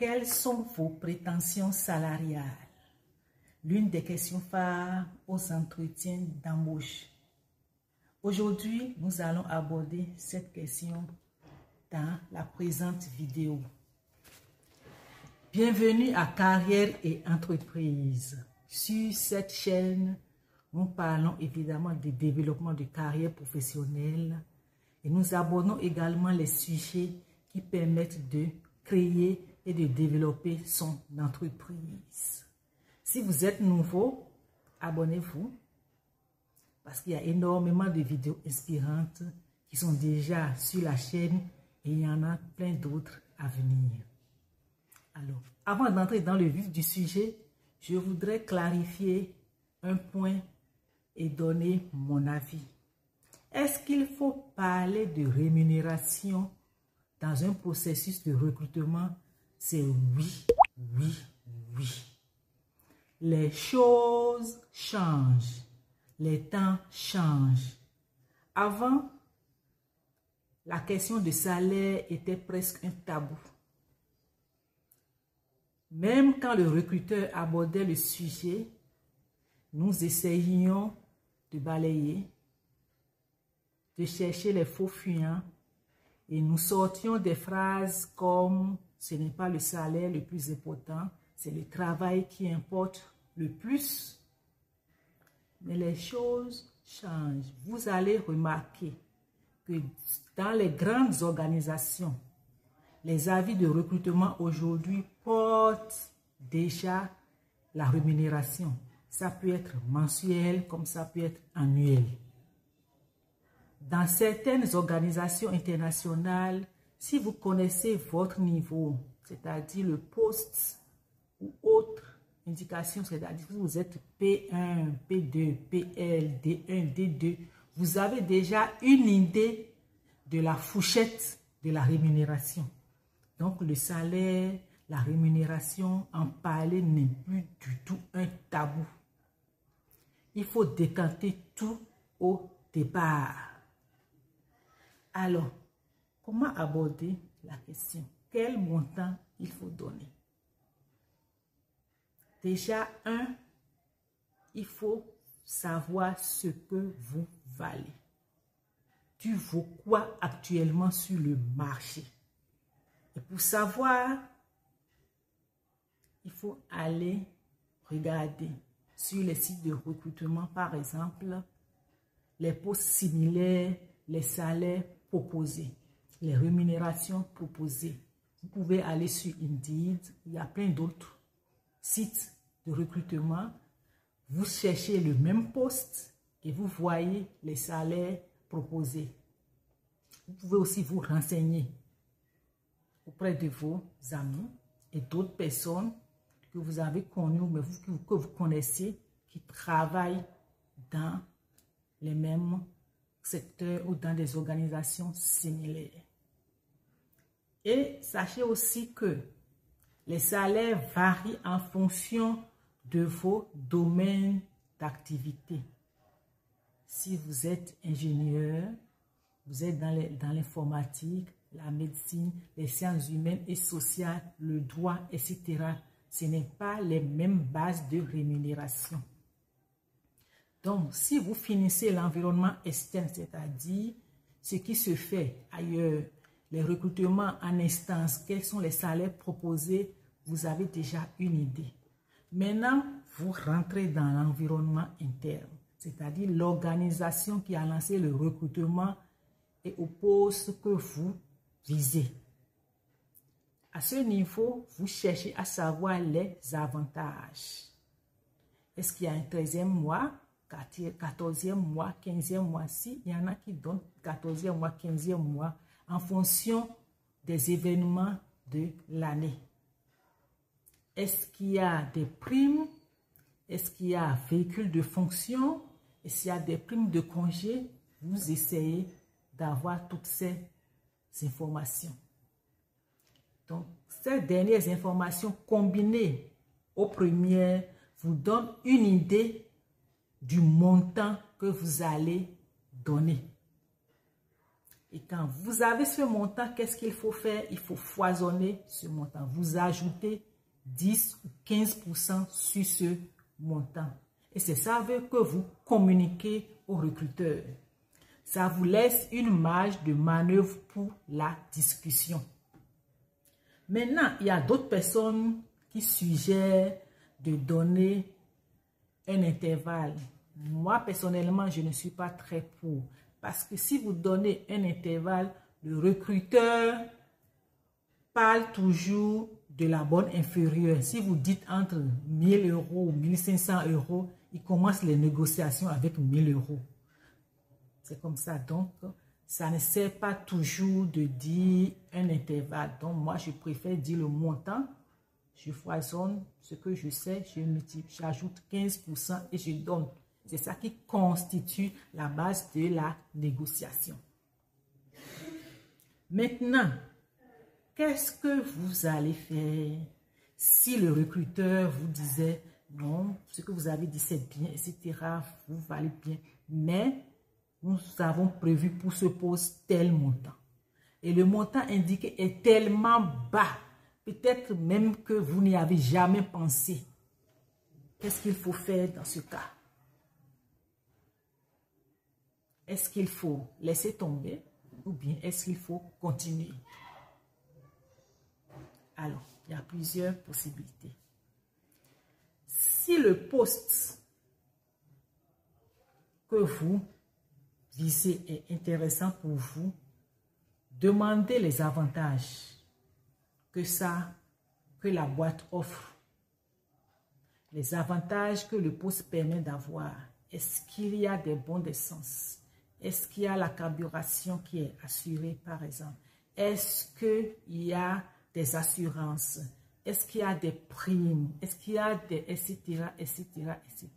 Quelles sont vos prétentions salariales? L'une des questions phares aux entretiens d'embauche. Aujourd'hui, nous allons aborder cette question dans la présente vidéo. Bienvenue à Carrière et Entreprise. Sur cette chaîne, nous parlons évidemment du développement de carrière professionnelle et nous abordons également les sujets qui permettent de créer et de développer son entreprise. Si vous êtes nouveau, abonnez-vous parce qu'il y a énormément de vidéos inspirantes qui sont déjà sur la chaîne et il y en a plein d'autres à venir. Alors, avant d'entrer dans le vif du sujet, je voudrais clarifier un point et donner mon avis. Est-ce qu'il faut parler de rémunération dans un processus de recrutement? C'est oui, oui, oui. Les choses changent, les temps changent. Avant, la question de salaire était presque un tabou. Même quand le recruteur abordait le sujet, nous essayions de balayer, de chercher les faux fuyants et nous sortions des phrases comme « ce n'est pas le salaire le plus important, c'est le travail qui importe le plus ». Mais les choses changent. Vous allez remarquer que dans les grandes organisations, les avis de recrutement aujourd'hui portent déjà la rémunération. Ça peut être mensuel comme ça peut être annuel. Dans certaines organisations internationales, si vous connaissez votre niveau, c'est-à-dire le poste ou autre indication, c'est-à-dire que vous êtes P1, P2, PL, D1, D2, vous avez déjà une idée de la fourchette de la rémunération. Donc le salaire, la rémunération, en parler n'est plus du tout un tabou. Il faut décanter tout au départ. Alors, comment aborder la question? Quel montant il faut donner? Déjà, il faut savoir ce que vous valez. Tu vaux quoi actuellement sur le marché? Et pour savoir, il faut aller regarder sur les sites de recrutement, par exemple, les postes similaires, les salaires proposés, les rémunérations proposées. Vous pouvez aller sur Indeed, il y a plein d'autres sites de recrutement. Vous cherchez le même poste et vous voyez les salaires proposés. Vous pouvez aussi vous renseigner auprès de vos amis et d'autres personnes que vous avez connues, mais que vous connaissez, qui travaillent dans les mêmes secteurs ou dans des organisations similaires. Et sachez aussi que les salaires varient en fonction de vos domaines d'activité. Si vous êtes ingénieur, vous êtes dans l'informatique, la médecine, les sciences humaines et sociales, le droit, etc. Ce n'est pas les mêmes bases de rémunération. Donc, si vous finissez l'environnement externe, c'est-à-dire ce qui se fait ailleurs, les recrutements en instance, quels sont les salaires proposés, vous avez déjà une idée. Maintenant, vous rentrez dans l'environnement interne, c'est-à-dire l'organisation qui a lancé le recrutement et au poste que vous visez. À ce niveau, vous cherchez à savoir les avantages. Est-ce qu'il y a un 13e mois, 14e mois, 15e mois? Si, il y en a qui donnent 14e mois, 15e mois en fonction des événements de l'année. Est-ce qu'il y a des primes? Est-ce qu'il y a un véhicule de fonction? Et s'il y a des primes de congé, vous essayez d'avoir toutes ces informations. Donc, ces dernières informations combinées aux premières vous donnent une idée du montant que vous allez donner. Et quand vous avez ce montant, qu'est-ce qu'il faut faire? Il faut foisonner ce montant. Vous ajoutez 10 ou 15% sur ce montant. Et c'est ça que vous communiquez au recruteur. Ça vous laisse une marge de manœuvre pour la discussion. Maintenant, il y a d'autres personnes qui suggèrent de donner un intervalle. Moi, personnellement, je ne suis pas très pour. Parce que si vous donnez un intervalle, le recruteur parle toujours de la bonne inférieure. Si vous dites entre 1000 euros ou 1500 euros, il commence les négociations avec 1000 euros. C'est comme ça. Donc, ça ne sert pas toujours de dire un intervalle. Donc, moi, je préfère dire le montant. Je foisonne ce que je sais, je multiplie, j'ajoute 15% et je donne. C'est ça qui constitue la base de la négociation. Maintenant, qu'est-ce que vous allez faire si le recruteur vous disait non, ce que vous avez dit c'est bien, etc. Vous valez bien, mais nous avons prévu pour ce poste tel montant. Et le montant indiqué est tellement bas, peut-être même que vous n'y avez jamais pensé. Qu'est-ce qu'il faut faire dans ce cas? Est-ce qu'il faut laisser tomber ou bien est-ce qu'il faut continuer? Alors, il y a plusieurs possibilités. Si le poste que vous visez est intéressant pour vous, demandez les avantages que la boîte offre. Les avantages que le poste permet d'avoir. Est-ce qu'il y a des bons d'essence? Est-ce qu'il y a la carburation qui est assurée, par exemple? Est-ce qu'il y a des assurances? Est-ce qu'il y a des primes? Est-ce qu'il y a des etc., etc., etc.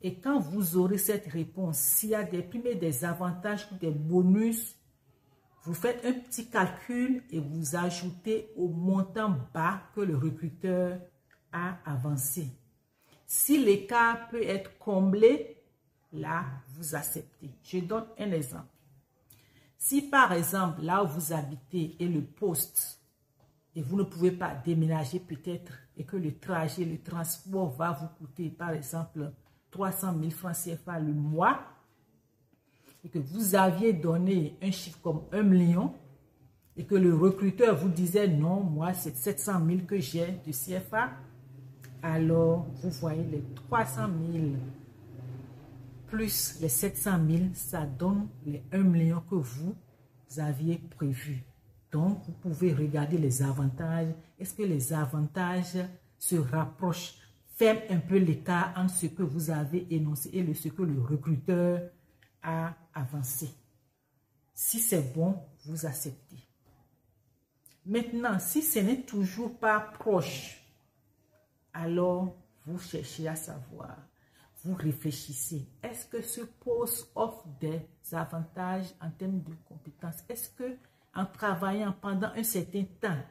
Et quand vous aurez cette réponse, s'il y a des primes et des avantages ou des bonus, vous faites un petit calcul et vous ajoutez au montant bas que le recruteur a avancé. Si l'écart peut être comblé, là, vous acceptez. Je donne un exemple. Si par exemple, là où vous habitez est le poste et vous ne pouvez pas déménager peut-être et que le trajet, le transport va vous coûter par exemple 300 000 francs CFA le mois et que vous aviez donné un chiffre comme 1 million et que le recruteur vous disait non, moi c'est 700 000 que j'ai de CFA, alors vous voyez les 300 000 plus les 700 000, ça donne les 1 million que vous aviez prévu. Donc, vous pouvez regarder les avantages. Est-ce que les avantages se rapprochent, ferment un peu l'écart entre ce que vous avez énoncé et ce que le recruteur a avancé? Si c'est bon, vous acceptez. Maintenant, si ce n'est toujours pas proche, alors vous cherchez à savoir. Vous réfléchissez. Est-ce que ce poste offre des avantages en termes de compétences? Est-ce que en travaillant pendant un certain temps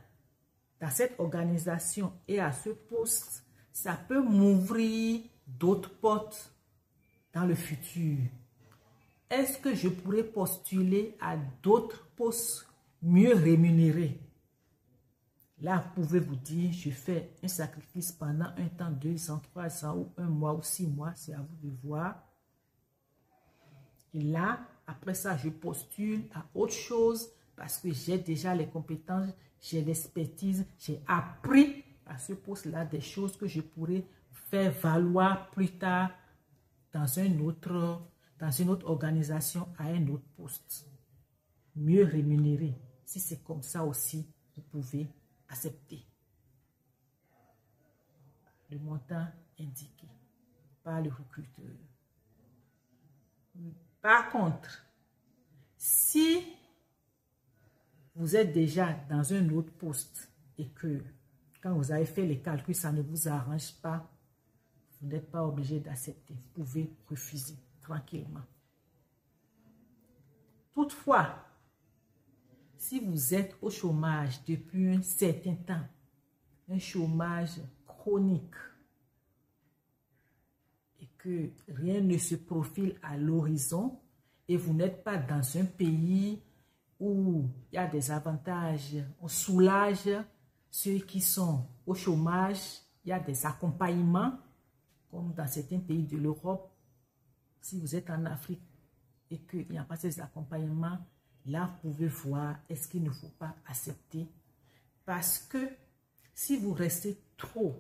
dans cette organisation et à ce poste, ça peut m'ouvrir d'autres portes dans le futur? Est-ce que je pourrais postuler à d'autres postes mieux rémunérés? Là, vous pouvez vous dire, je fais un sacrifice pendant un temps, 2 ans, 3 ans, ou 1 mois, ou 6 mois, c'est à vous de voir. Et là, après ça, je postule à autre chose parce que j'ai déjà les compétences, j'ai l'expertise, j'ai appris à ce poste-là des choses que je pourrais faire valoir plus tard dans une autre organisation à un autre poste. Mieux rémunéré. Si c'est comme ça aussi, vous pouvez accepter le montant indiqué par le recruteur. Par contre, si vous êtes déjà dans un autre poste et que quand vous avez fait les calculs, ça ne vous arrange pas, vous n'êtes pas obligé d'accepter. Vous pouvez refuser tranquillement. Toutefois, si vous êtes au chômage depuis un certain temps, un chômage chronique, et que rien ne se profile à l'horizon, et vous n'êtes pas dans un pays où il y a des avantages, on soulage ceux qui sont au chômage, il y a des accompagnements, comme dans certains pays de l'Europe. Si vous êtes en Afrique et qu'il n'y a pas ces accompagnements, là, vous pouvez voir, est-ce qu'il ne faut pas accepter? Parce que si vous restez trop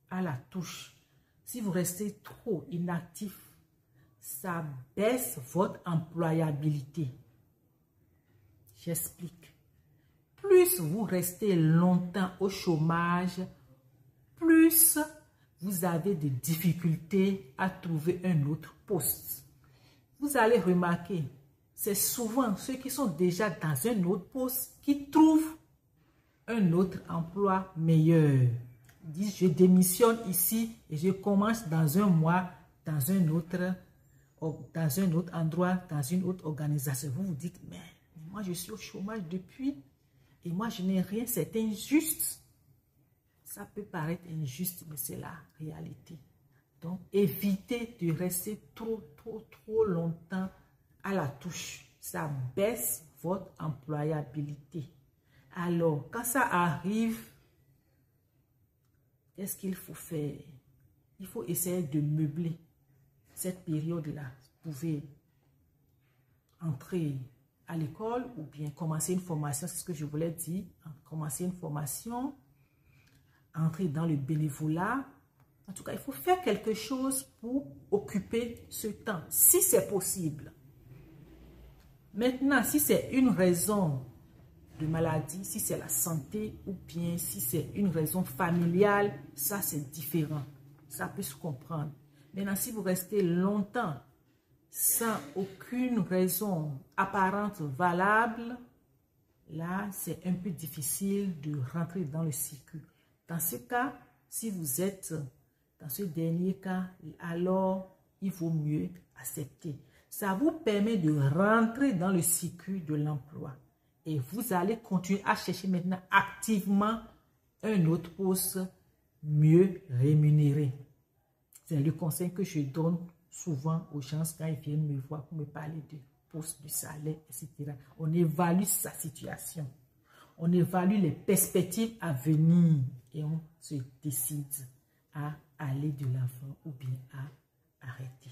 à la touche, si vous restez trop inactif, ça baisse votre employabilité. J'explique. Plus vous restez longtemps au chômage, plus vous avez des difficultés à trouver un autre poste. Vous allez remarquer, c'est souvent ceux qui sont déjà dans un autre poste qui trouvent un autre emploi meilleur. Ils disent, je démissionne ici et je commence dans un mois dans un autre endroit, dans une autre organisation. Vous vous dites, mais moi je suis au chômage depuis et moi je n'ai rien, c'est injuste. Ça peut paraître injuste, mais c'est la réalité. Donc, évitez de rester trop longtemps à la touche. Ça baisse votre employabilité. Alors, quand ça arrive, qu'est-ce qu'il faut faire? Il faut essayer de meubler cette période-là. Vous pouvez entrer à l'école ou bien commencer une formation, c'est ce que je voulais dire. Commencer une formation, entrer dans le bénévolat. En tout cas, il faut faire quelque chose pour occuper ce temps, si c'est possible. Maintenant, si c'est une raison de maladie, si c'est la santé ou bien si c'est une raison familiale, ça c'est différent. Ça peut se comprendre. Maintenant, si vous restez longtemps sans aucune raison apparente valable, là, c'est un peu difficile de rentrer dans le circuit. Dans ce cas, si vous êtes dans ce dernier cas, alors il vaut mieux accepter. Ça vous permet de rentrer dans le circuit de l'emploi. Et vous allez continuer à chercher maintenant activement un autre poste mieux rémunéré. C'est le conseil que je donne souvent aux gens quand ils viennent me voir pour me parler de poste, du salaire, etc. On évalue sa situation. On évalue les perspectives à venir et on se décide à aller de l'avant ou bien à arrêter.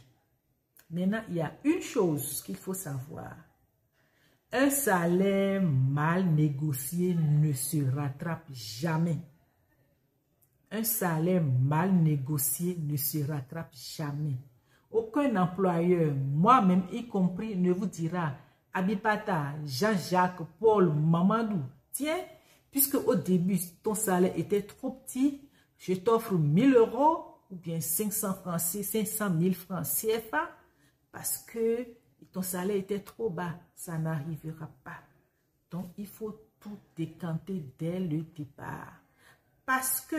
Maintenant, il y a une chose qu'il faut savoir. Un salaire mal négocié ne se rattrape jamais. Un salaire mal négocié ne se rattrape jamais. Aucun employeur, moi-même y compris, ne vous dira « Abipata, Jean-Jacques, Paul, Mamadou, tiens, puisque au début, ton salaire était trop petit, je t'offre 1000 € ou bien 500 francs, 500 000 francs CFA parce que ton salaire était trop bas. Ça n'arrivera pas. Donc, il faut tout décanter dès le départ. Parce que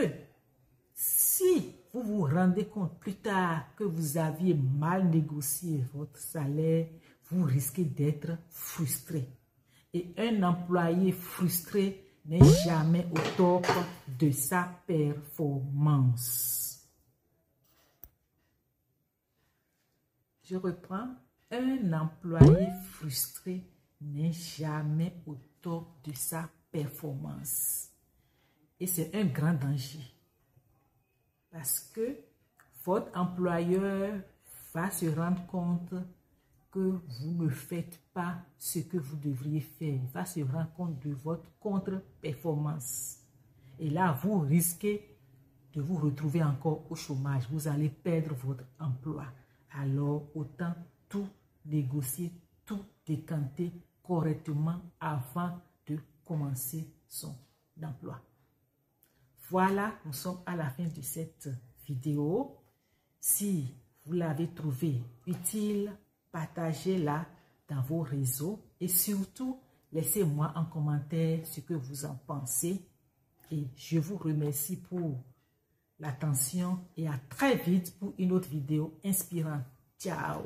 si vous vous rendez compte plus tard que vous aviez mal négocié votre salaire, vous risquez d'être frustré. Et un employé frustré n'est jamais au top de sa performance. Je reprends. Un employé frustré n'est jamais au top de sa performance. Et c'est un grand danger. Parce que votre employeur va se rendre compte que vous ne faites pas ce que vous devriez faire. Il va se rendre compte de votre contre-performance. Et là, vous risquez de vous retrouver encore au chômage. Vous allez perdre votre emploi. Alors, autant tout négocier, tout décanter correctement avant de commencer son emploi. Voilà, nous sommes à la fin de cette vidéo. Si vous l'avez trouvé utile, partagez-la dans vos réseaux et surtout, laissez-moi en commentaire ce que vous en pensez. Et je vous remercie pour l'attention et à très vite pour une autre vidéo inspirante. Ciao!